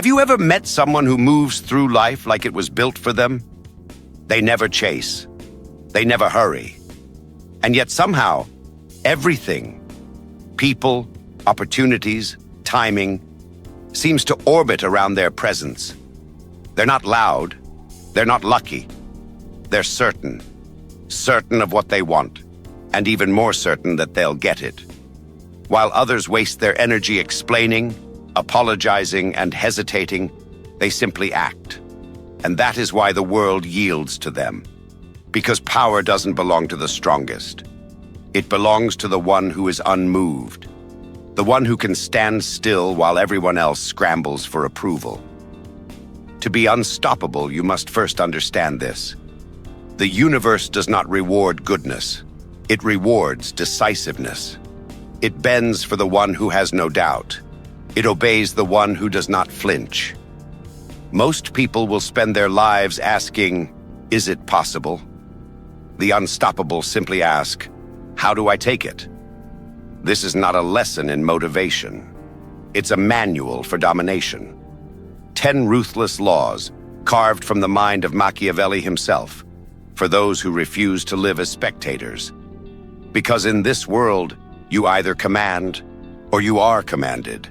Have you ever met someone who moves through life like it was built for them? They never chase. They never hurry. And yet somehow, everything, people, opportunities, timing, seems to orbit around their presence. They're not loud. They're not lucky. They're certain. Certain of what they want, and even more certain that they'll get it. While others waste their energy explaining, apologizing, and hesitating, they simply act. And that is why the world yields to them. Because power doesn't belong to the strongest. It belongs to the one who is unmoved. The one who can stand still while everyone else scrambles for approval. To be unstoppable, you must first understand this. The universe does not reward goodness. It rewards decisiveness. It bends for the one who has no doubt. It obeys the one who does not flinch. Most people will spend their lives asking, is it possible? The unstoppable simply ask, how do I take it? This is not a lesson in motivation. It's a manual for domination. 10 ruthless laws, carved from the mind of Machiavelli himself, for those who refuse to live as spectators. Because in this world, you either command or you are commanded.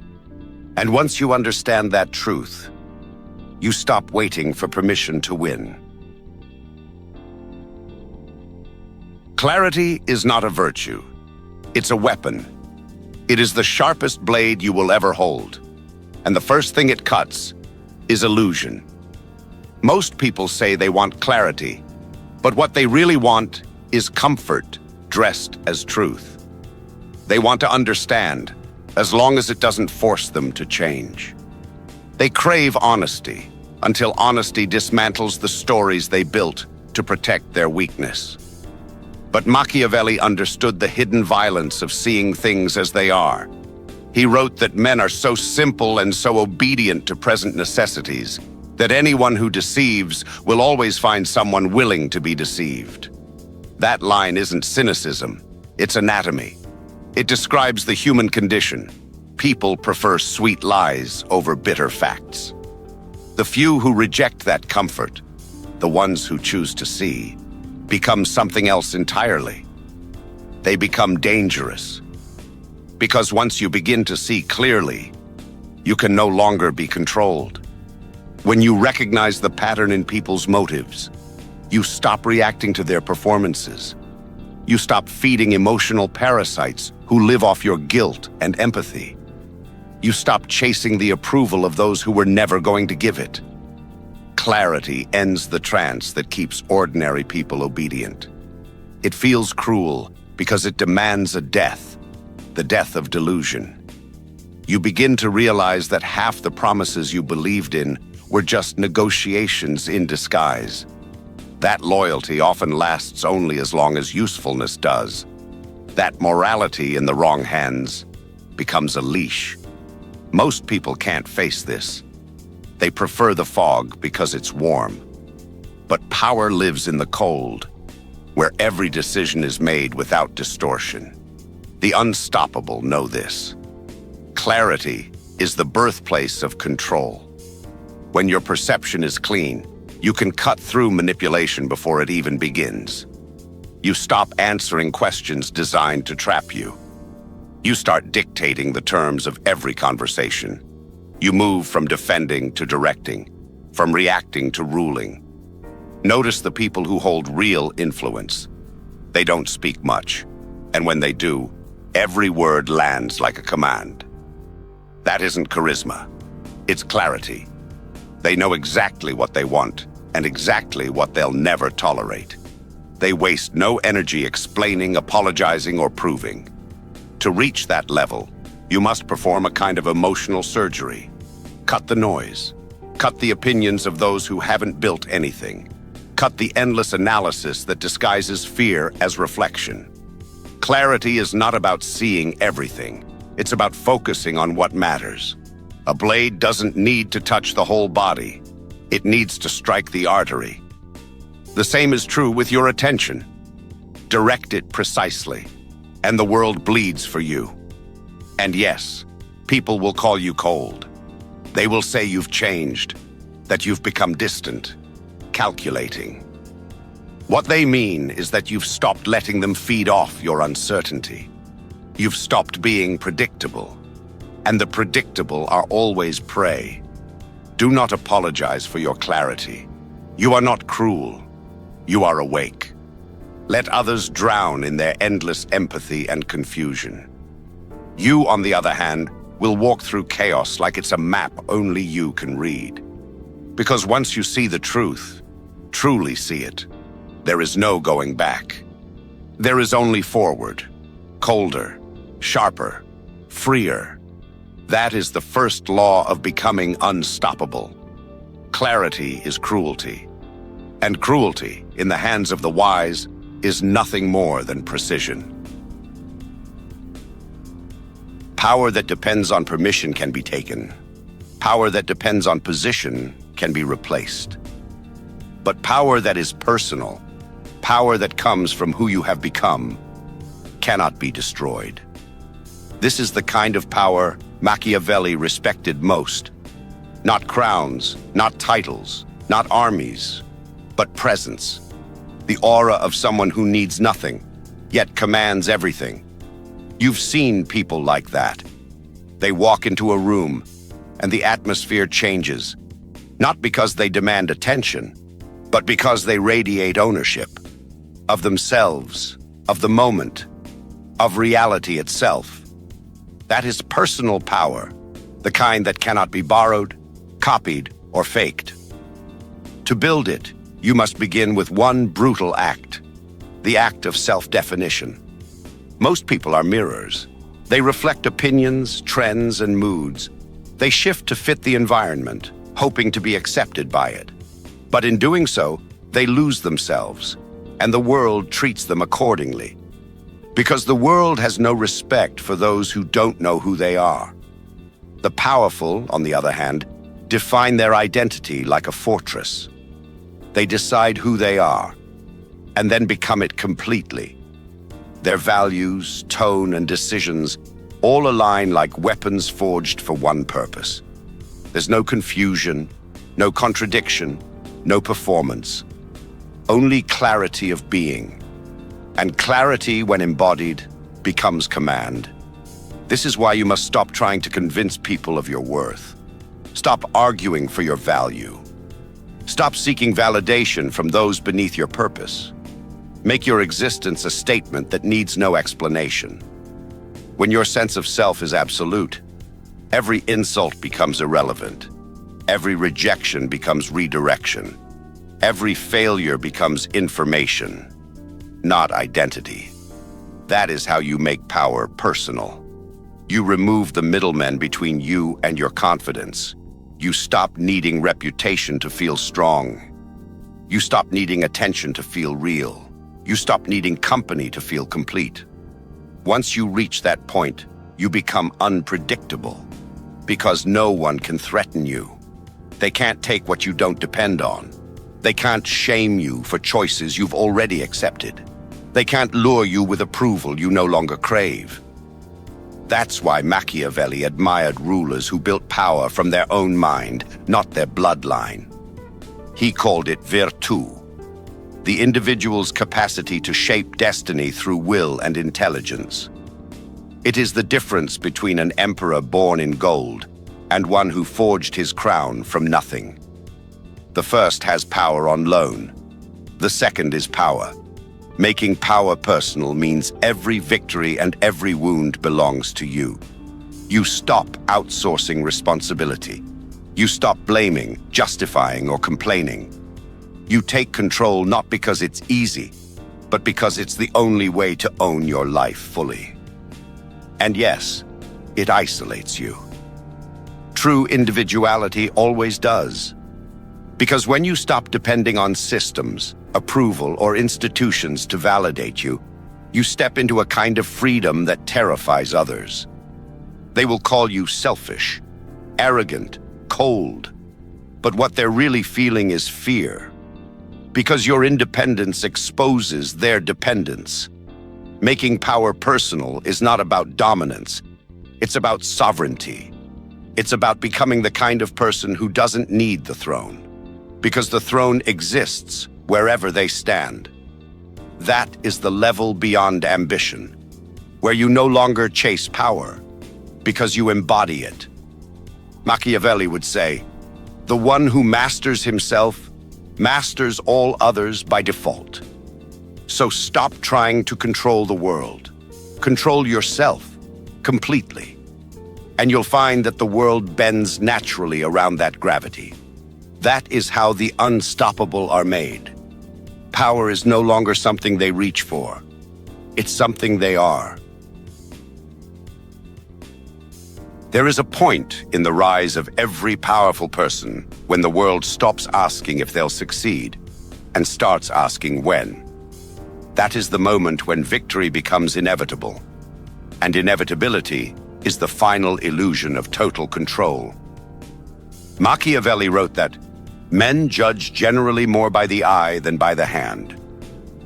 And once you understand that truth, you stop waiting for permission to win. Clarity is not a virtue. It's a weapon. It is the sharpest blade you will ever hold. And the first thing it cuts is illusion. Most people say they want clarity, but what they really want is comfort dressed as truth. They want to understand, as long as it doesn't force them to change. They crave honesty, until honesty dismantles the stories they built to protect their weakness. But Machiavelli understood the hidden violence of seeing things as they are. He wrote that men are so simple and so obedient to present necessities that anyone who deceives will always find someone willing to be deceived. That line isn't cynicism, it's anatomy. It describes the human condition. People prefer sweet lies over bitter facts. The few who reject that comfort, the ones who choose to see, become something else entirely. They become dangerous. Because once you begin to see clearly, you can no longer be controlled. When you recognize the pattern in people's motives, you stop reacting to their performances. You stop feeding emotional parasites who live off your guilt and empathy. You stop chasing the approval of those who were never going to give it. Clarity ends the trance that keeps ordinary people obedient. It feels cruel because it demands a death, the death of delusion. You begin to realize that half the promises you believed in were just negotiations in disguise. That loyalty often lasts only as long as usefulness does. That morality in the wrong hands becomes a leash. Most people can't face this. They prefer the fog because it's warm. But power lives in the cold, where every decision is made without distortion. The unstoppable know this. Clarity is the birthplace of control. When your perception is clean, you can cut through manipulation before it even begins. You stop answering questions designed to trap you. You start dictating the terms of every conversation. You move from defending to directing, from reacting to ruling. Notice the people who hold real influence. They don't speak much, and when they do, every word lands like a command. That isn't charisma, it's clarity. They know exactly what they want and exactly what they'll never tolerate. They waste no energy explaining, apologizing, or proving. To reach that level, you must perform a kind of emotional surgery. Cut the noise. Cut the opinions of those who haven't built anything. Cut the endless analysis that disguises fear as reflection. Clarity is not about seeing everything. It's about focusing on what matters. A blade doesn't need to touch the whole body. It needs to strike the artery. The same is true with your attention. Direct it precisely, and the world bleeds for you. And yes, people will call you cold. They will say you've changed, that you've become distant, calculating. What they mean is that you've stopped letting them feed off your uncertainty. You've stopped being predictable, and the predictable are always prey. Do not apologize for your clarity. You are not cruel. You are awake. Let others drown in their endless empathy and confusion. You, on the other hand, will walk through chaos like it's a map only you can read. Because once you see the truth, truly see it, there is no going back. There is only forward, colder, sharper, freer. That is the first law of becoming unstoppable. Clarity is cruelty, and cruelty, in the hands of the wise, is nothing more than precision. Power that depends on permission can be taken. Power that depends on position can be replaced. But power that is personal, power that comes from who you have become, cannot be destroyed. This is the kind of power Machiavelli respected most. Not crowns, not titles, not armies, but presence. The aura of someone who needs nothing, yet commands everything. You've seen people like that. They walk into a room, and the atmosphere changes, not because they demand attention, but because they radiate ownership of themselves, of the moment, of reality itself. That is personal power, the kind that cannot be borrowed, copied, or faked. To build it, you must begin with one brutal act, the act of self-definition. Most people are mirrors. They reflect opinions, trends, and moods. They shift to fit the environment, hoping to be accepted by it. But in doing so, they lose themselves, and the world treats them accordingly. Because the world has no respect for those who don't know who they are. The powerful, on the other hand, define their identity like a fortress. They decide who they are, and then become it completely. Their values, tone, and decisions all align like weapons forged for one purpose. There's no confusion, no contradiction, no performance. Only clarity of being. And clarity, when embodied, becomes command. This is why you must stop trying to convince people of your worth. Stop arguing for your value. Stop seeking validation from those beneath your purpose. Make your existence a statement that needs no explanation. When your sense of self is absolute, every insult becomes irrelevant. Every rejection becomes redirection. Every failure becomes information, not identity. That is how you make power personal. You remove the middlemen between you and your confidence. You stop needing reputation to feel strong. You stop needing attention to feel real. You stop needing company to feel complete. Once you reach that point, you become unpredictable because no one can threaten you. They can't take what you don't depend on. They can't shame you for choices you've already accepted. They can't lure you with approval you no longer crave. That's why Machiavelli admired rulers who built power from their own mind, not their bloodline. He called it virtù, the individual's capacity to shape destiny through will and intelligence. It is the difference between an emperor born in gold and one who forged his crown from nothing. The first has power on loan. The second is power. Making power personal means every victory and every wound belongs to you. You stop outsourcing responsibility. You stop blaming, justifying, or complaining. You take control not because it's easy, but because it's the only way to own your life fully. And yes, it isolates you. True individuality always does. Because when you stop depending on systems, approval, or institutions to validate you, you step into a kind of freedom that terrifies others. They will call you selfish, arrogant, cold. But what they're really feeling is fear. Because your independence exposes their dependence. Making power personal is not about dominance. It's about sovereignty. It's about becoming the kind of person who doesn't need the throne, because the throne exists wherever they stand. That is the level beyond ambition, where you no longer chase power, because you embody it. Machiavelli would say, "The one who masters himself masters all others by default." So stop trying to control the world. Control yourself completely. And you'll find that the world bends naturally around that gravity. That is how the unstoppable are made. Power is no longer something they reach for. It's something they are. There is a point in the rise of every powerful person when the world stops asking if they'll succeed and starts asking when. That is the moment when victory becomes inevitable. And inevitability is the final illusion of total control. Machiavelli wrote that men judge generally more by the eye than by the hand,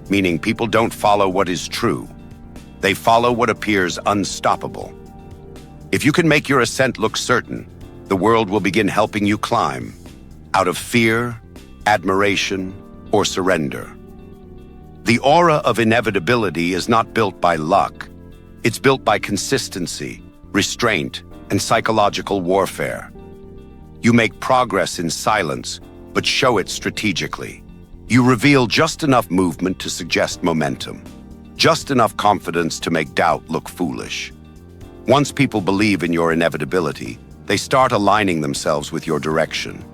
meaning people don't follow what is true. They follow what appears unstoppable. If you can make your ascent look certain, the world will begin helping you climb, out of fear, admiration, or surrender. The aura of inevitability is not built by luck. It's built by consistency, restraint, and psychological warfare. You make progress in silence, but show it strategically. You reveal just enough movement to suggest momentum, just enough confidence to make doubt look foolish. Once people believe in your inevitability, they start aligning themselves with your direction.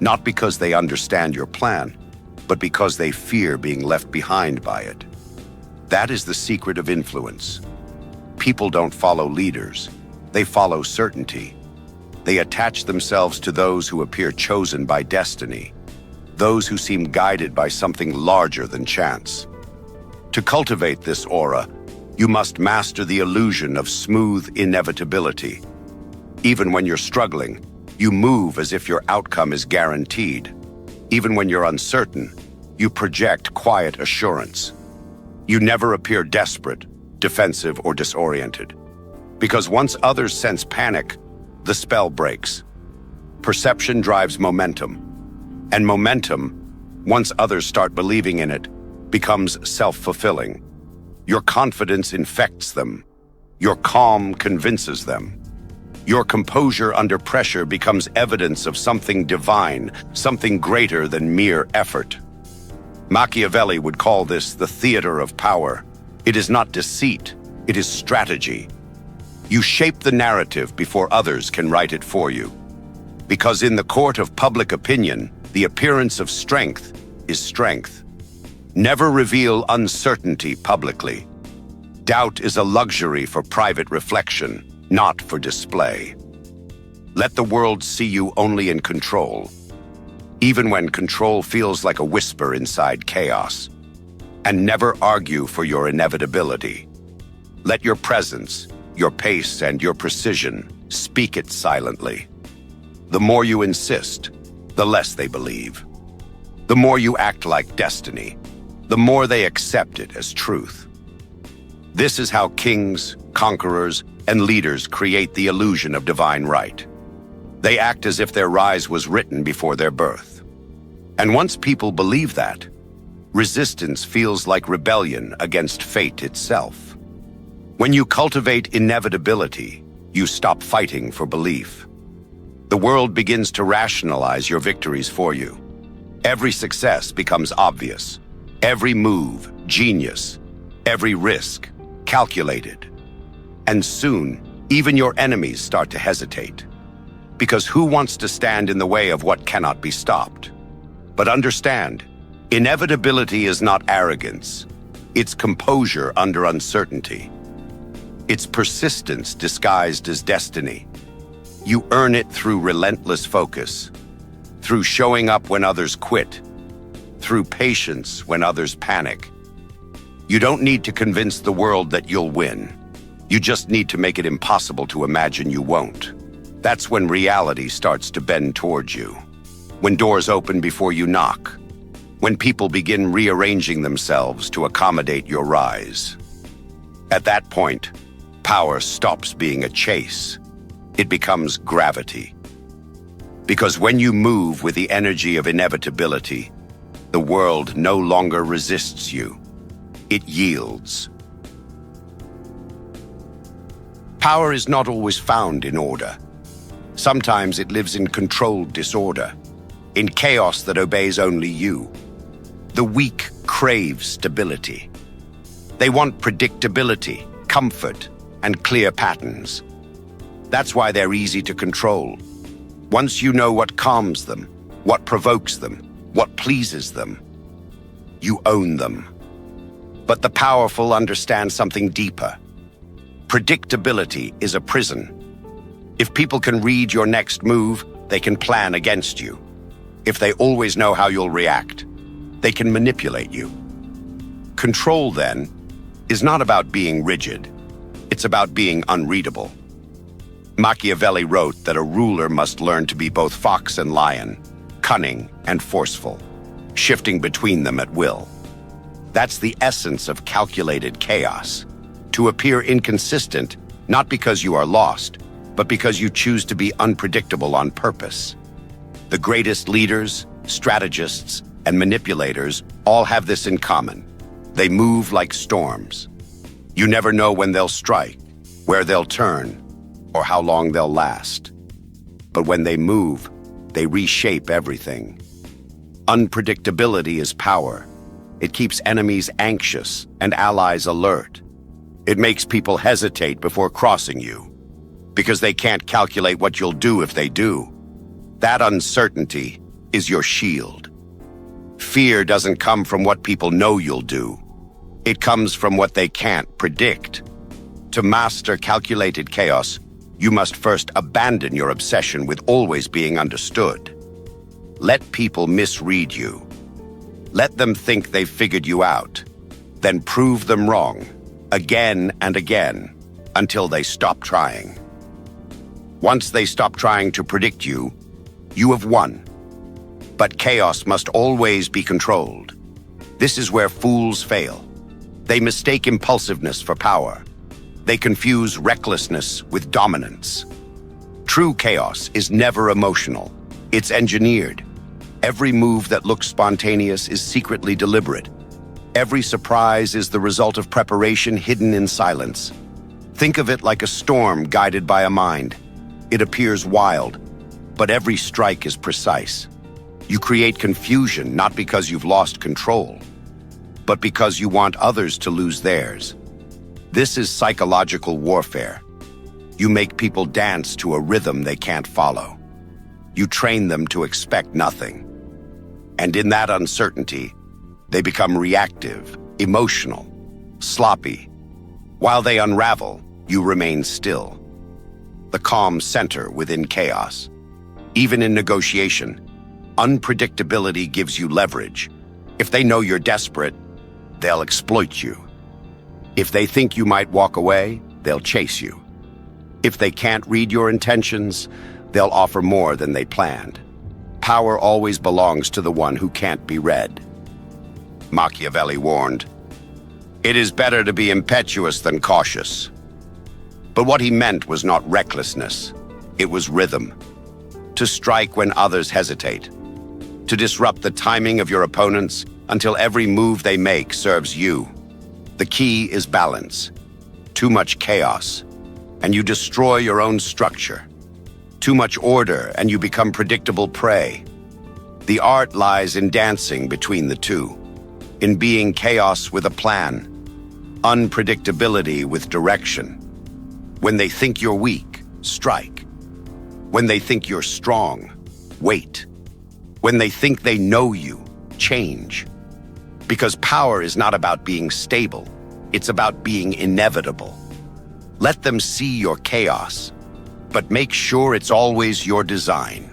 Not because they understand your plan, but because they fear being left behind by it. That is the secret of influence. People don't follow leaders. They follow certainty. They attach themselves to those who appear chosen by destiny, those who seem guided by something larger than chance. To cultivate this aura, you must master the illusion of smooth inevitability. Even when you're struggling, you move as if your outcome is guaranteed. Even when you're uncertain, you project quiet assurance. You never appear desperate, defensive, or disoriented. Because once others sense panic, the spell breaks. Perception drives momentum. And momentum, once others start believing in it, becomes self-fulfilling. Your confidence infects them. Your calm convinces them. Your composure under pressure becomes evidence of something divine, something greater than mere effort. Machiavelli would call this the theater of power. It is not deceit, it is strategy. You shape the narrative before others can write it for you. Because in the court of public opinion, the appearance of strength is strength. Never reveal uncertainty publicly. Doubt is a luxury for private reflection, not for display. Let the world see you only in control, even when control feels like a whisper inside chaos. And never argue for your inevitability. Let your presence, your pace, and your precision speak it silently. The more you insist, the less they believe. The more you act like destiny, the more they accept it as truth. This is how kings, conquerors, and leaders create the illusion of divine right. They act as if their rise was written before their birth. And once people believe that, resistance feels like rebellion against fate itself. When you cultivate inevitability, you stop fighting for belief. The world begins to rationalize your victories for you. Every success becomes obvious. Every move, genius. Every risk, calculated. And soon, even your enemies start to hesitate. Because who wants to stand in the way of what cannot be stopped? But understand, inevitability is not arrogance. It's composure under uncertainty. It's persistence disguised as destiny. You earn it through relentless focus, through showing up when others quit, through patience when others panic. You don't need to convince the world that you'll win. You just need to make it impossible to imagine you won't. That's when reality starts to bend towards you. When doors open before you knock. When people begin rearranging themselves to accommodate your rise. At that point, power stops being a chase. it becomes gravity. Because when you move with the energy of inevitability, the world no longer resists you. It yields. Power is not always found in order. Sometimes it lives in controlled disorder, in chaos that obeys only you. The weak crave stability. They want predictability, comfort, and clear patterns. That's why they're easy to control. Once you know what calms them, what provokes them, what pleases them, you own them. But the powerful understand something deeper. Predictability is a prison. If people can read your next move, they can plan against you. If they always know how you'll react, they can manipulate you. Control, then, is not about being rigid. It's about being unreadable. Machiavelli wrote that a ruler must learn to be both fox and lion, cunning and forceful, shifting between them at will. That's the essence of calculated chaos. To appear inconsistent, not because you are lost, but because you choose to be unpredictable on purpose. The greatest leaders, strategists, and manipulators all have this in common. They move like storms. You never know when they'll strike, where they'll turn, or how long they'll last. But when they move, they reshape everything. Unpredictability is power. It keeps enemies anxious and allies alert. It makes people hesitate before crossing you, because they can't calculate what you'll do if they do. That uncertainty is your shield. Fear doesn't come from what people know you'll do. It comes from what they can't predict. To master calculated chaos, you must first abandon your obsession with always being understood. Let people misread you. Let them think they've figured you out. Then prove them wrong, again and again, until they stop trying. Once they stop trying to predict you, you have won. But chaos must always be controlled. This is where fools fail. They mistake impulsiveness for power. They confuse recklessness with dominance. True chaos is never emotional. It's engineered. Every move that looks spontaneous is secretly deliberate. Every surprise is the result of preparation hidden in silence. Think of it like a storm guided by a mind. It appears wild, but every strike is precise. You create confusion not because you've lost control, but because you want others to lose theirs. This is psychological warfare. You make people dance to a rhythm they can't follow. You train them to expect nothing. And in that uncertainty, they become reactive, emotional, sloppy. While they unravel, you remain still. The calm center within chaos. Even in negotiation, unpredictability gives you leverage. If they know you're desperate, they'll exploit you. If they think you might walk away, they'll chase you. If they can't read your intentions, they'll offer more than they planned. Power always belongs to the one who can't be read. Machiavelli warned, "It is better to be impetuous than cautious." But what he meant was not recklessness. It was rhythm. To strike when others hesitate. To disrupt the timing of your opponents until every move they make serves you. The key is balance. Too much chaos, and you destroy your own structure. Too much order, and you become predictable prey. The art lies in dancing between the two, in being chaos with a plan, unpredictability with direction. When they think you're weak, strike. When they think you're strong, wait. When they think they know you, change. Because power is not about being stable, it's about being inevitable. Let them see your chaos, but make sure it's always your design.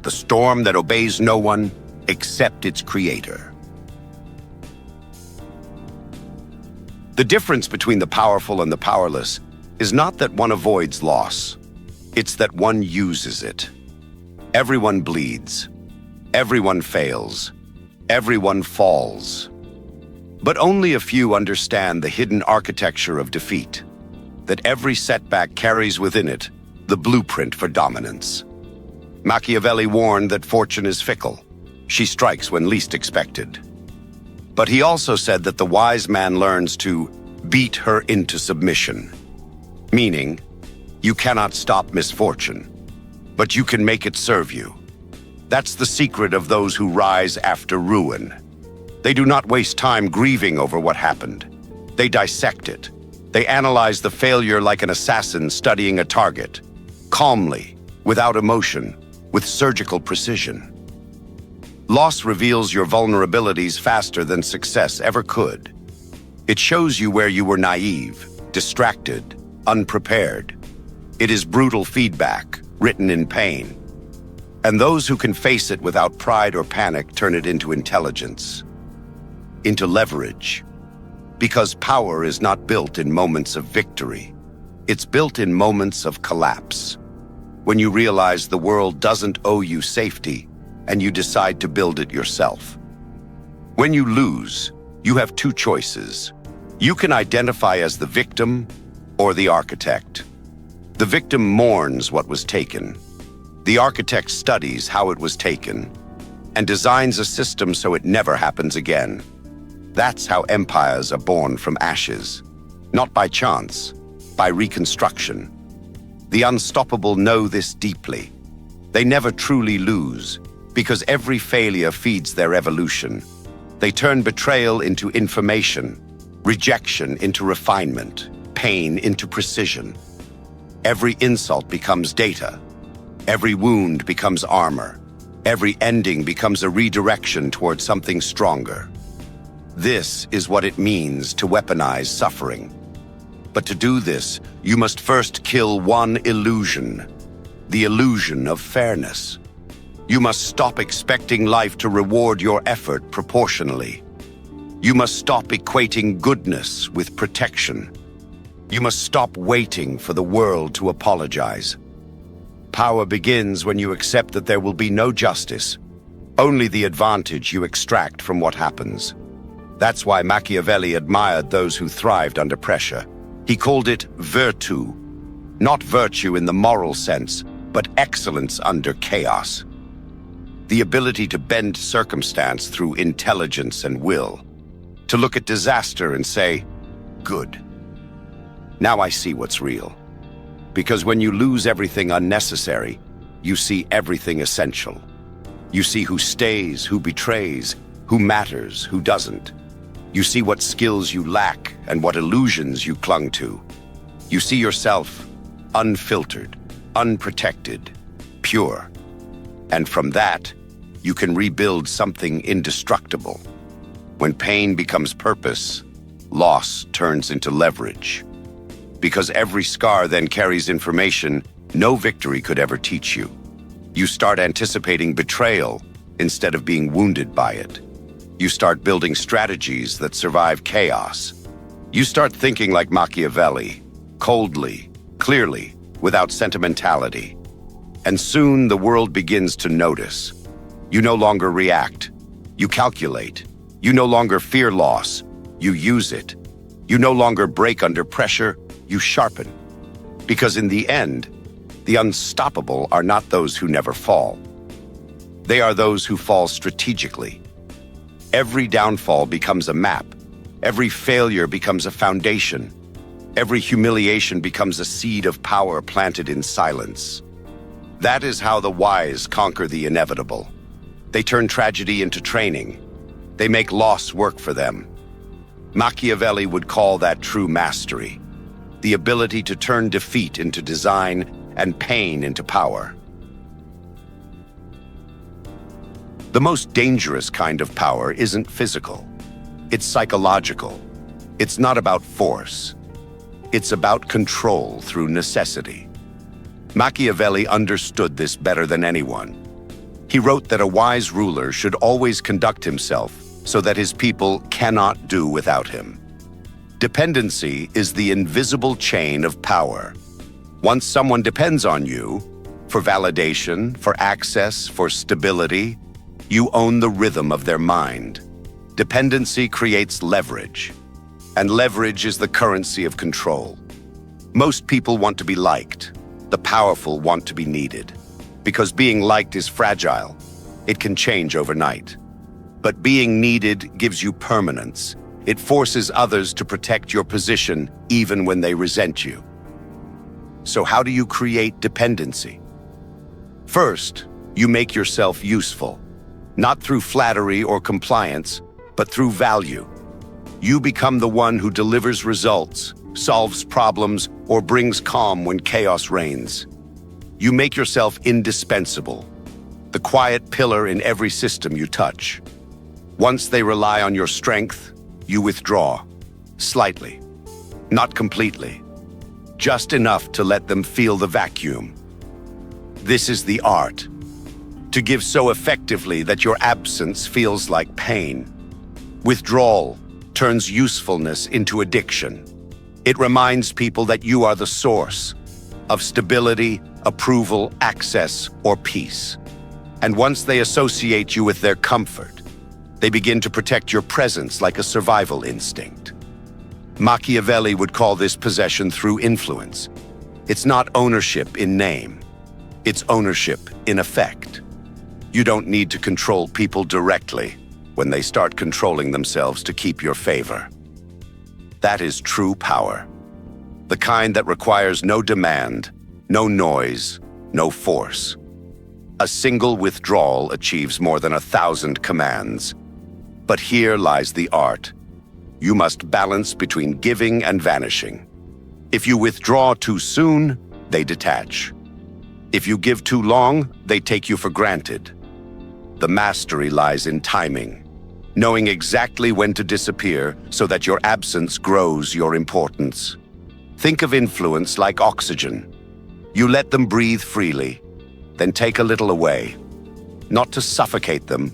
The storm that obeys no one except its creator. The difference between the powerful and the powerless is not that one avoids loss. It's that one uses it. Everyone bleeds. Everyone fails. Everyone falls. But only a few understand the hidden architecture of defeat, that every setback carries within it the blueprint for dominance. Machiavelli warned that fortune is fickle. She strikes when least expected. But he also said that the wise man learns to beat her into submission. Meaning, you cannot stop misfortune, but you can make it serve you. That's the secret of those who rise after ruin. They do not waste time grieving over what happened. They dissect it. They analyze the failure like an assassin studying a target, calmly, without emotion, with surgical precision. Loss reveals your vulnerabilities faster than success ever could. It shows you where you were naive, distracted, unprepared. It is brutal feedback, written in pain. And those who can face it without pride or panic turn it into intelligence, into leverage. Because power is not built in moments of victory. It's built in moments of collapse. When you realize the world doesn't owe you safety, and you decide to build it yourself. When you lose, you have two choices. You can identify as the victim or the architect. The victim mourns what was taken. The architect studies how it was taken and designs a system so it never happens again. That's how empires are born from ashes, not by chance, by reconstruction. The unstoppable know this deeply. They never truly lose, because every failure feeds their evolution. They turn betrayal into information, rejection into refinement, pain into precision. Every insult becomes data. Every wound becomes armor. Every ending becomes a redirection toward something stronger. This is what it means to weaponize suffering. But to do this, you must first kill one illusion, the illusion of fairness. You must stop expecting life to reward your effort proportionally. You must stop equating goodness with protection. You must stop waiting for the world to apologize. Power begins when you accept that there will be no justice, only the advantage you extract from what happens. That's why Machiavelli admired those who thrived under pressure. He called it virtù, not virtue in the moral sense, but excellence under chaos. The ability to bend circumstance through intelligence and will. To look at disaster and say, good. Now I see what's real. Because when you lose everything unnecessary, you see everything essential. You see who stays, who betrays, who matters, who doesn't. You see what skills you lack and what illusions you clung to. You see yourself unfiltered, unprotected, pure. And from that, you can rebuild something indestructible. When pain becomes purpose, loss turns into leverage. Because every scar then carries information no victory could ever teach you. You start anticipating betrayal instead of being wounded by it. You start building strategies that survive chaos. You start thinking like Machiavelli, coldly, clearly, without sentimentality. And soon the world begins to notice. You no longer react. You calculate. You no longer fear loss. You use it. You no longer break under pressure. You sharpen. Because in the end, the unstoppable are not those who never fall. They are those who fall strategically. Every downfall becomes a map. Every failure becomes a foundation. Every humiliation becomes a seed of power planted in silence. That is how the wise conquer the inevitable. They turn tragedy into training. They make loss work for them. Machiavelli would call that true mastery, the ability to turn defeat into design and pain into power. The most dangerous kind of power isn't physical. It's psychological. It's not about force. It's about control through necessity. Machiavelli understood this better than anyone. He wrote that a wise ruler should always conduct himself so that his people cannot do without him. Dependency is the invisible chain of power. Once someone depends on you, for validation, for access, for stability, you own the rhythm of their mind. Dependency creates leverage, and leverage is the currency of control. Most people want to be liked. The powerful want to be needed, because being liked is fragile. It can change overnight. But being needed gives you permanence. It forces others to protect your position even when they resent you. So how do you create dependency? First, you make yourself useful, not through flattery or compliance, but through value. You become the one who delivers results, solves problems, or brings calm when chaos reigns. You make yourself indispensable, the quiet pillar in every system you touch. Once they rely on your strength, you withdraw, slightly, not completely, just enough to let them feel the vacuum. This is the art, to give so effectively that your absence feels like pain. Withdrawal turns usefulness into addiction. It reminds people that you are the source of stability, approval, access, or peace. And once they associate you with their comfort, they begin to protect your presence like a survival instinct. Machiavelli would call this possession through influence. It's not ownership in name. It's ownership in effect. You don't need to control people directly when they start controlling themselves to keep your favor. That is true power. The kind that requires no demand, no noise, no force. A single withdrawal achieves more than 1,000 commands. But here lies the art. You must balance between giving and vanishing. If you withdraw too soon, they detach. If you give too long, they take you for granted. The mastery lies in timing, knowing exactly when to disappear so that your absence grows your importance. Think of influence like oxygen. You let them breathe freely, then take a little away, not to suffocate them,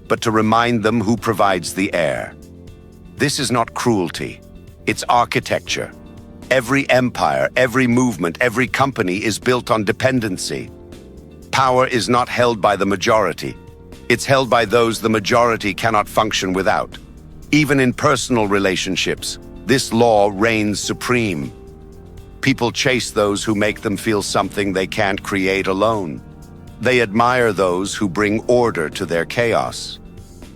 but to remind them who provides the air. This is not cruelty, it's architecture. Every empire, every movement, every company is built on dependency. Power is not held by the majority. It's held by those the majority cannot function without. Even in personal relationships, this law reigns supreme. People chase those who make them feel something they can't create alone. They admire those who bring order to their chaos.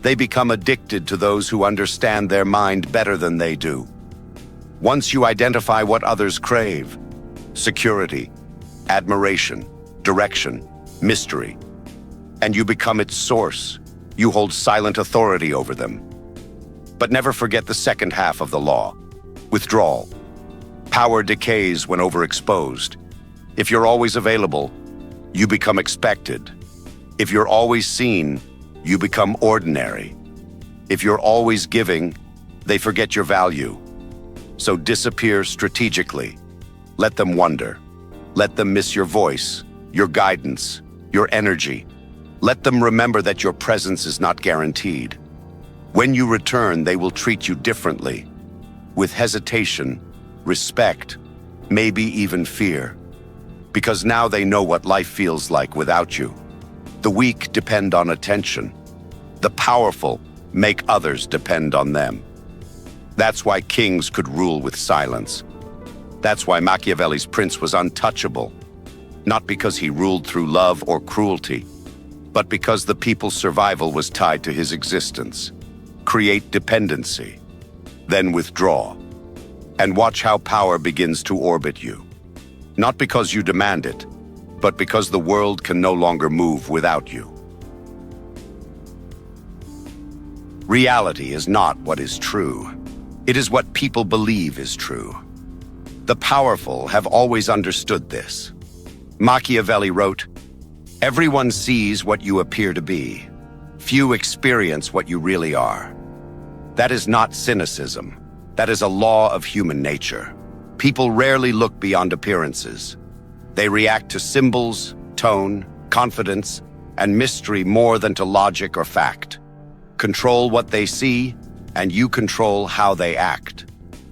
They become addicted to those who understand their mind better than they do. Once you identify what others crave, security, admiration, direction, mystery, and you become its source, you hold silent authority over them. But never forget the second half of the law, withdrawal. Power decays when overexposed. If you're always available, you become expected. If you're always seen, you become ordinary. If you're always giving, they forget your value. So disappear strategically. Let them wonder. Let them miss your voice, your guidance, your energy. Let them remember that your presence is not guaranteed. When you return, they will treat you differently, with hesitation, respect, maybe even fear. Because now they know what life feels like without you. The weak depend on attention. The powerful make others depend on them. That's why kings could rule with silence. That's why Machiavelli's prince was untouchable. Not because he ruled through love or cruelty, but because the people's survival was tied to his existence. Create dependency, then withdraw, and watch how power begins to orbit you. Not because you demand it, but because the world can no longer move without you. Reality is not what is true. It is what people believe is true. The powerful have always understood this. Machiavelli wrote, "Everyone sees what you appear to be. Few experience what you really are." That is not cynicism. That is a law of human nature. People rarely look beyond appearances. They react to symbols, tone, confidence, and mystery more than to logic or fact. Control what they see, and you control how they act.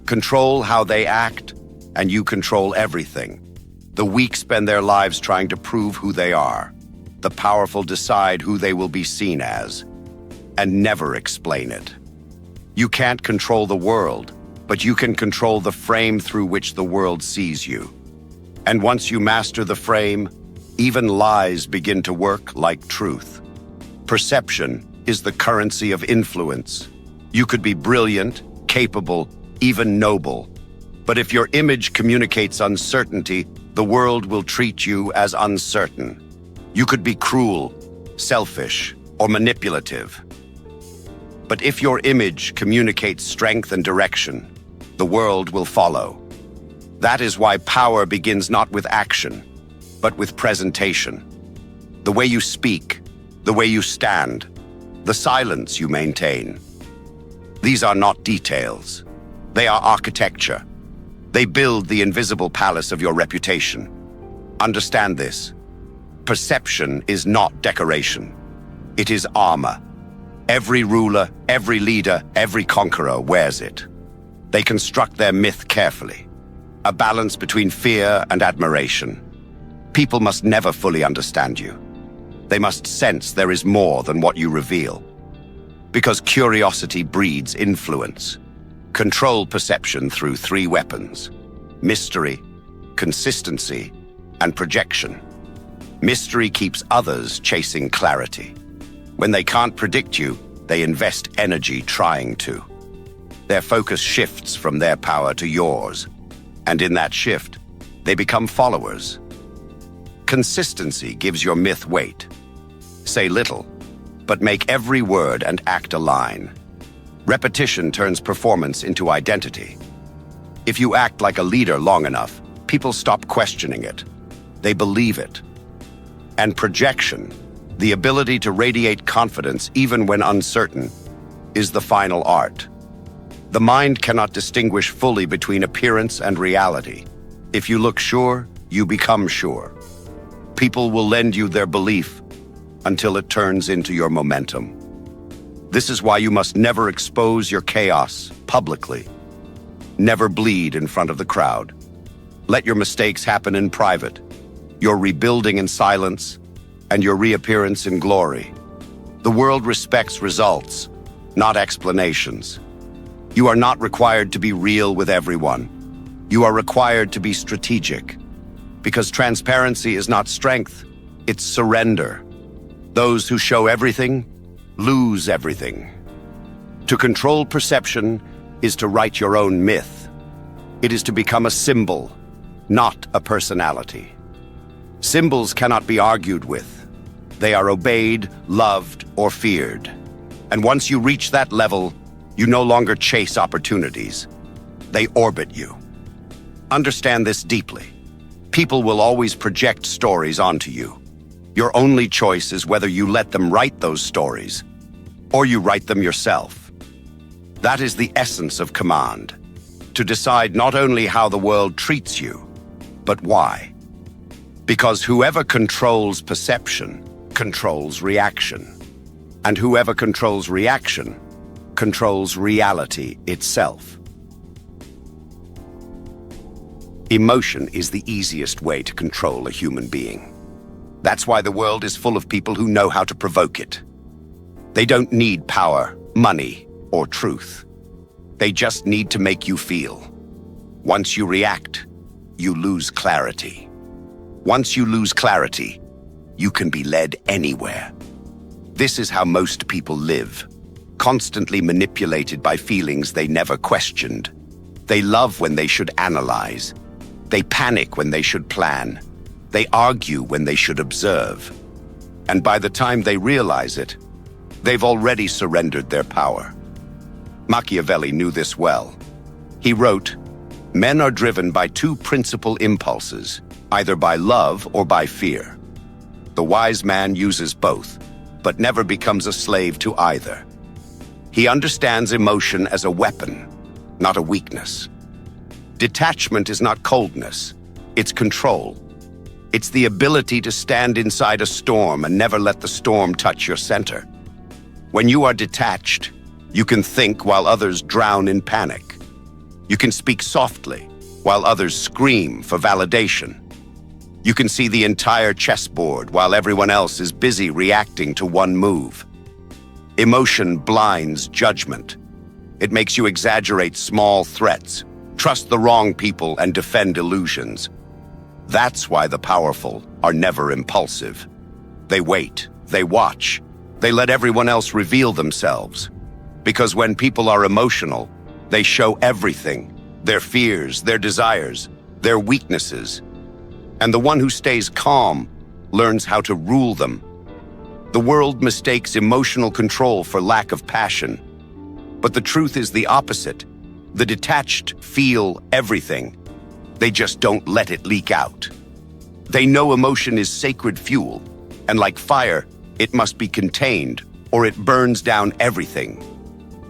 Control how they act, and you control everything. The weak spend their lives trying to prove who they are. The powerful decide who they will be seen as, and never explain it. You can't control the world, but you can control the frame through which the world sees you. And once you master the frame, even lies begin to work like truth. Perception is the currency of influence. You could be brilliant, capable, even noble. But if your image communicates uncertainty, the world will treat you as uncertain. You could be cruel, selfish, or manipulative. But if your image communicates strength and direction, the world will follow. That is why power begins not with action, but with presentation. The way you speak, the way you stand, the silence you maintain. These are not details. They are architecture. They build the invisible palace of your reputation. Understand this. Perception is not decoration. It is armor. Every ruler, every leader, every conqueror wears it. They construct their myth carefully. A balance between fear and admiration. People must never fully understand you. They must sense there is more than what you reveal. Because curiosity breeds influence. Control perception through 3 weapons: mystery, consistency, and projection. Mystery keeps others chasing clarity. When they can't predict you, they invest energy trying to. Their focus shifts from their power to yours, and in that shift, they become followers. Consistency gives your myth weight. Say little, but make every word and act align. Repetition turns performance into identity. If you act like a leader long enough, people stop questioning it. They believe it. And projection, the ability to radiate confidence even when uncertain, is the final art. The mind cannot distinguish fully between appearance and reality. If you look sure, you become sure. People will lend you their belief until it turns into your momentum. This is why you must never expose your chaos publicly. Never bleed in front of the crowd. Let your mistakes happen in private, your rebuilding in silence, and your reappearance in glory. The world respects results, not explanations. You are not required to be real with everyone. You are required to be strategic. Because transparency is not strength, it's surrender. Those who show everything lose everything. To control perception is to write your own myth. It is to become a symbol, not a personality. Symbols cannot be argued with. They are obeyed, loved, or feared. And once you reach that level, you no longer chase opportunities. They orbit you. Understand this deeply. People will always project stories onto you. Your only choice is whether you let them write those stories, or you write them yourself. That is the essence of command. To decide not only how the world treats you, but why. Because whoever controls perception controls reaction. And whoever controls reaction controls reality itself. Emotion is the easiest way to control a human being. That's why the world is full of people who know how to provoke it. They don't need power, money, or truth. They just need to make you feel. Once you react, you lose clarity. Once you lose clarity, you can be led anywhere. This is how most people live, constantly manipulated by feelings they never questioned. They love when they should analyze. They panic when they should plan. They argue when they should observe. And by the time they realize it, they've already surrendered their power. Machiavelli knew this well. He wrote, "Men are driven by 2 principal impulses, either by love or by fear. The wise man uses both, but never becomes a slave to either. He understands emotion as a weapon, not a weakness. Detachment is not coldness, it's control. It's the ability to stand inside a storm and never let the storm touch your center. When you are detached, you can think while others drown in panic. You can speak softly while others scream for validation. You can see the entire chessboard while everyone else is busy reacting to one move. Emotion blinds judgment. It makes you exaggerate small threats, trust the wrong people, and defend illusions. That's why the powerful are never impulsive. They wait, they watch, they let everyone else reveal themselves. Because when people are emotional, they show everything, their fears, their desires, their weaknesses. And the one who stays calm learns how to rule them. The world mistakes emotional control for lack of passion. But the truth is the opposite. The detached feel everything. They just don't let it leak out. They know emotion is sacred fuel, and like fire, it must be contained or it burns down everything.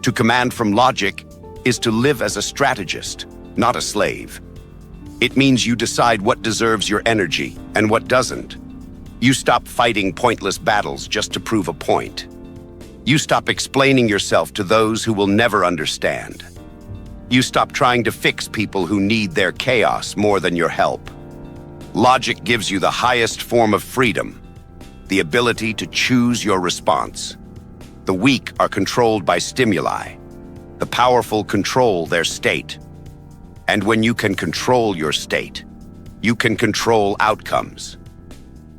To command from logic is to live as a strategist, not a slave. It means you decide what deserves your energy and what doesn't. You stop fighting pointless battles just to prove a point. You stop explaining yourself to those who will never understand. You stop trying to fix people who need their chaos more than your help. Logic gives you the highest form of freedom, the ability to choose your response. The weak are controlled by stimuli. The powerful control their state. And when you can control your state, you can control outcomes.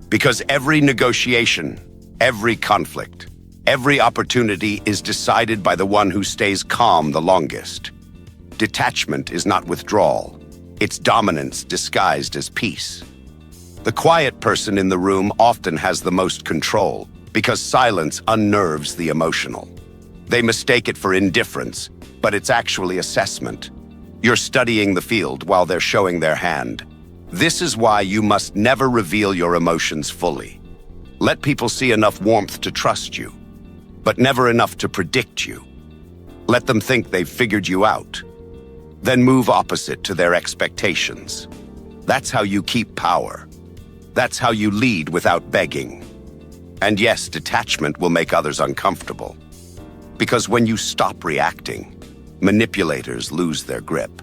Because every negotiation, every conflict, every opportunity is decided by the one who stays calm the longest. Detachment is not withdrawal. It's dominance disguised as peace. The quiet person in the room often has the most control because silence unnerves the emotional. They mistake it for indifference, but it's actually assessment. You're studying the field while they're showing their hand. This is why you must never reveal your emotions fully. Let people see enough warmth to trust you, but never enough to predict you. Let them think they've figured you out. Then move opposite to their expectations. That's how you keep power. That's how you lead without begging. And yes, detachment will make others uncomfortable. Because when you stop reacting, manipulators lose their grip.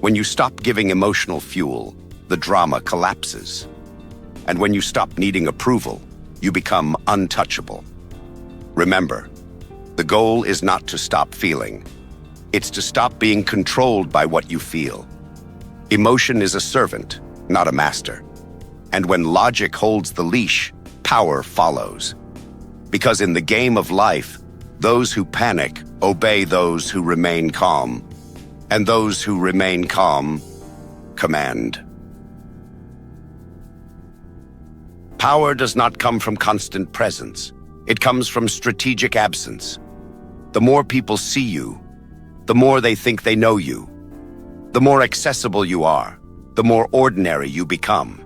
When you stop giving emotional fuel, the drama collapses. And when you stop needing approval, you become untouchable. Remember, the goal is not to stop feeling. It's to stop being controlled by what you feel. Emotion is a servant, not a master. And when logic holds the leash, power follows. Because in the game of life, those who panic obey those who remain calm, and those who remain calm command. Power does not come from constant presence. It comes from strategic absence. The more people see you, the more they think they know you. The more accessible you are, the more ordinary you become.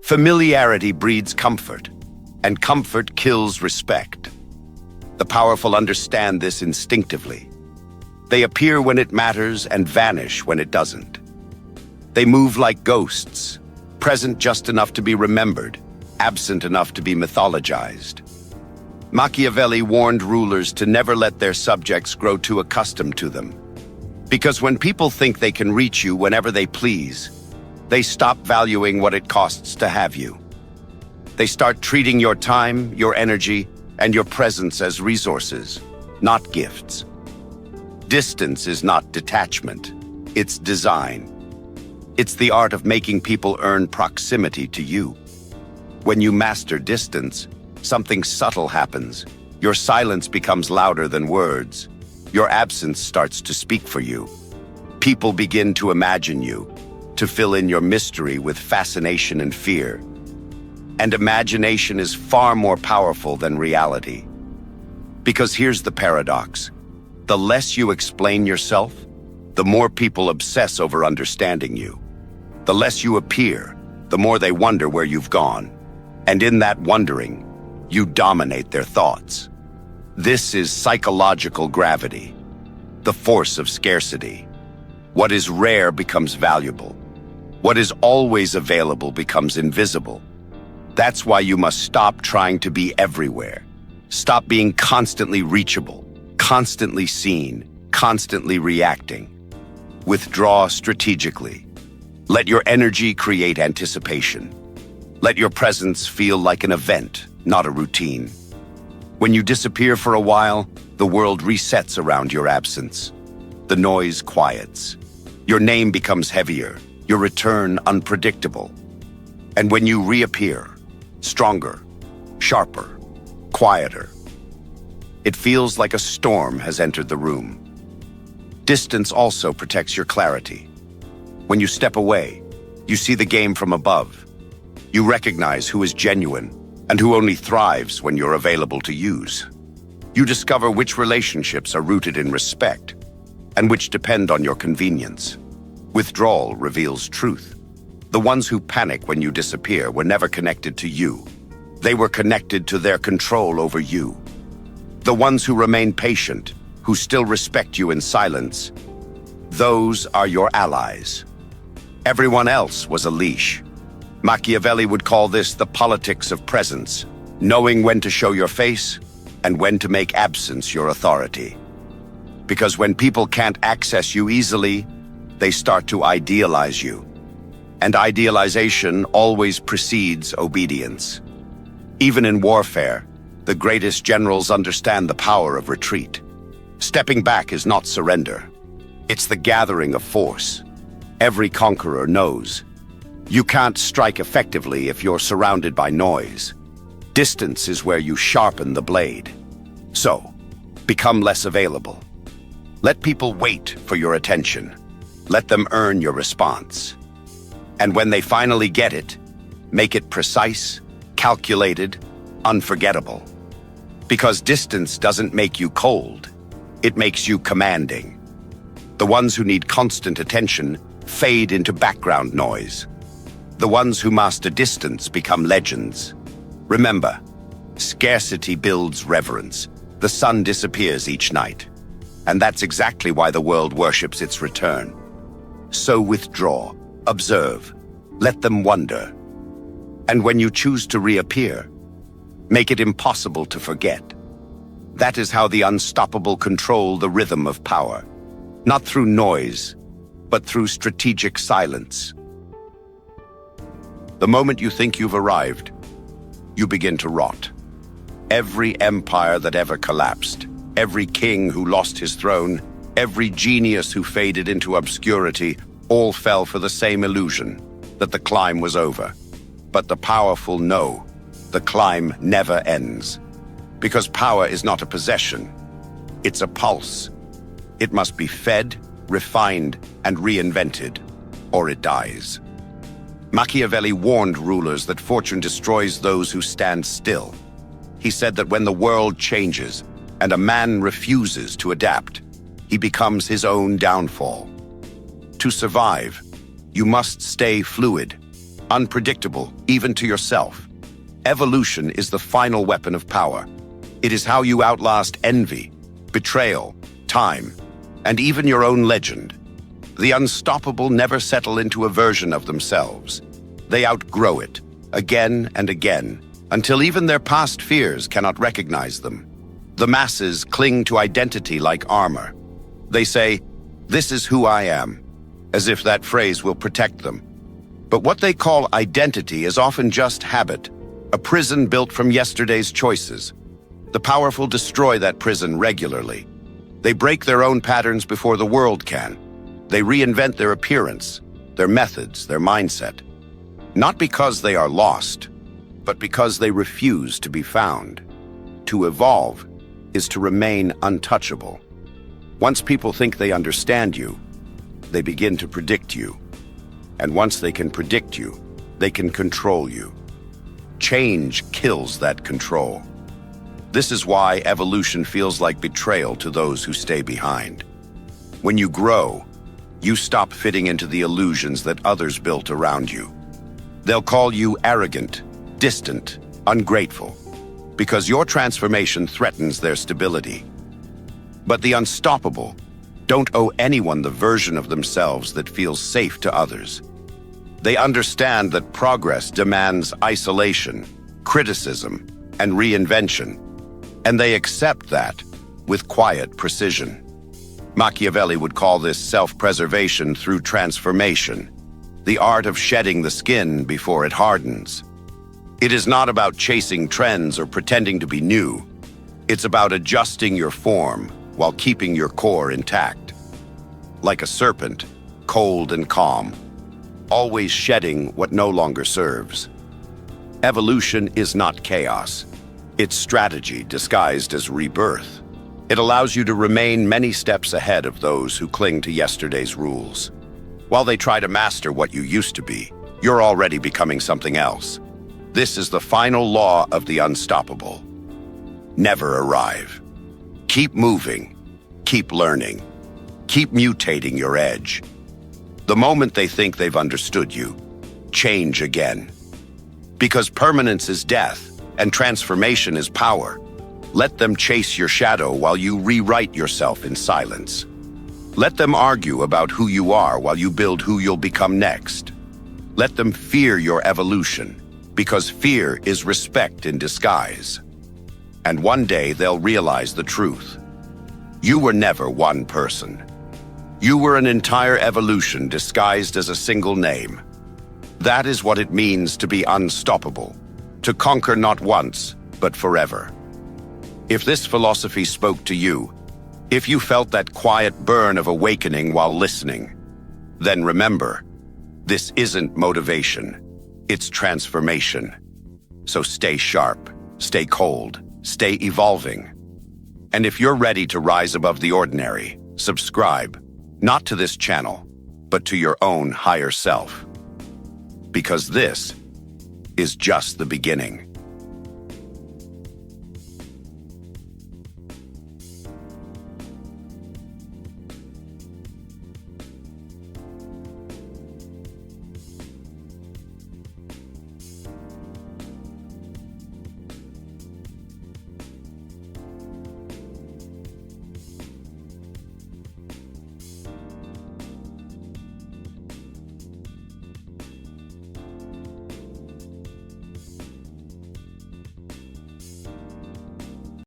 Familiarity breeds comfort, and comfort kills respect. The powerful understand this instinctively. They appear when it matters and vanish when it doesn't. They move like ghosts, present just enough to be remembered, absent enough to be mythologized. Machiavelli warned rulers to never let their subjects grow too accustomed to them. Because when people think they can reach you whenever they please, they stop valuing what it costs to have you. They start treating your time, your energy, and your presence as resources, not gifts. Distance is not detachment, it's design. It's the art of making people earn proximity to you. When you master distance, something subtle happens. Your silence becomes louder than words. Your absence starts to speak for you. People begin to imagine you, to fill in your mystery with fascination and fear. And imagination is far more powerful than reality. Because here's the paradox. The less you explain yourself, the more people obsess over understanding you. The less you appear, the more they wonder where you've gone. And in that wondering, you dominate their thoughts. This is psychological gravity, the force of scarcity. What is rare becomes valuable. What is always available becomes invisible. That's why you must stop trying to be everywhere. Stop being constantly reachable, constantly seen, constantly reacting. Withdraw strategically. Let your energy create anticipation. Let your presence feel like an event, not a routine. When you disappear for a while, the world resets around your absence. The noise quiets. Your name becomes heavier. your return unpredictable. And when you reappear, stronger, sharper, quieter, it feels like a storm has entered the room. Distance also protects your clarity. When you step away, you see the game from above. You recognize who is genuine and who only thrives when you're available to use. You discover which relationships are rooted in respect and which depend on your convenience. Withdrawal reveals truth. The ones who panic when you disappear were never connected to you. They were connected to their control over you. The ones who remain patient, who still respect you in silence, those are your allies. Everyone else was a leash. Machiavelli would call this the politics of presence, knowing when to show your face and when to make absence your authority. Because when people can't access you easily, they start to idealize you. And idealization always precedes obedience. Even in warfare, the greatest generals understand the power of retreat. Stepping back is not surrender. It's the gathering of force. Every conqueror knows. You can't strike effectively if you're surrounded by noise. Distance is where you sharpen the blade. So, become less available. Let people wait for your attention. Let them earn your response. And when they finally get it, make it precise, calculated, unforgettable. Because distance doesn't make you cold, it makes you commanding. The ones who need constant attention fade into background noise. The ones who master distance become legends. Remember, scarcity builds reverence. The sun disappears each night. And that's exactly why the world worships its return. So withdraw, observe, let them wonder. And when you choose to reappear, make it impossible to forget. That is how the unstoppable control the rhythm of power. Not through noise, but through strategic silence. The moment you think you've arrived, you begin to rot. Every empire that ever collapsed, every king who lost his throne, every genius who faded into obscurity, all fell for the same illusion, that the climb was over. But the powerful know, the climb never ends. Because power is not a possession, it's a pulse. It must be fed, refined, and reinvented, or it dies. Machiavelli warned rulers that fortune destroys those who stand still. He said that when the world changes and a man refuses to adapt, he becomes his own downfall. To survive, you must stay fluid, unpredictable, even to yourself. Evolution is the final weapon of power. It is how you outlast envy, betrayal, time, and even your own legend. The unstoppable never settle into a version of themselves. They outgrow it, again and again, until even their past fears cannot recognize them. The masses cling to identity like armor. They say, "This is who I am," as if that phrase will protect them. But what they call identity is often just habit, a prison built from yesterday's choices. The powerful destroy that prison regularly. They break their own patterns before the world can. They reinvent their appearance, their methods, their mindset. Not because they are lost, but because they refuse to be found. To evolve is to remain untouchable. Once people think they understand you, they begin to predict you. And once they can predict you, they can control you. Change kills that control. This is why evolution feels like betrayal to those who stay behind. When you grow, you stop fitting into the illusions that others built around you. They'll call you arrogant, distant, ungrateful, because your transformation threatens their stability. But the unstoppable don't owe anyone the version of themselves that feels safe to others. They understand that progress demands isolation, criticism, and reinvention, and they accept that with quiet precision. Machiavelli would call this self-preservation through transformation, the art of shedding the skin before it hardens. It is not about chasing trends or pretending to be new. It's about adjusting your form while keeping your core intact. Like a serpent, cold and calm, always shedding what no longer serves. Evolution is not chaos. It's strategy disguised as rebirth. It allows you to remain many steps ahead of those who cling to yesterday's rules. While they try to master what you used to be, you're already becoming something else. This is the final law of the unstoppable. Never arrive. Keep moving. Keep learning. Keep mutating your edge. The moment they think they've understood you, change again. Because permanence is death and transformation is power. Let them chase your shadow while you rewrite yourself in silence. Let them argue about who you are while you build who you'll become next. Let them fear your evolution, because fear is respect in disguise. And one day they'll realize the truth. You were never one person. You were an entire evolution disguised as a single name. That is what it means to be unstoppable, to conquer not once, but forever. If this philosophy spoke to you, if you felt that quiet burn of awakening while listening, then remember, this isn't motivation, it's transformation. So stay sharp, stay cold, stay evolving. And if you're ready to rise above the ordinary, subscribe, not to this channel, but to your own higher self. Because this is just the beginning.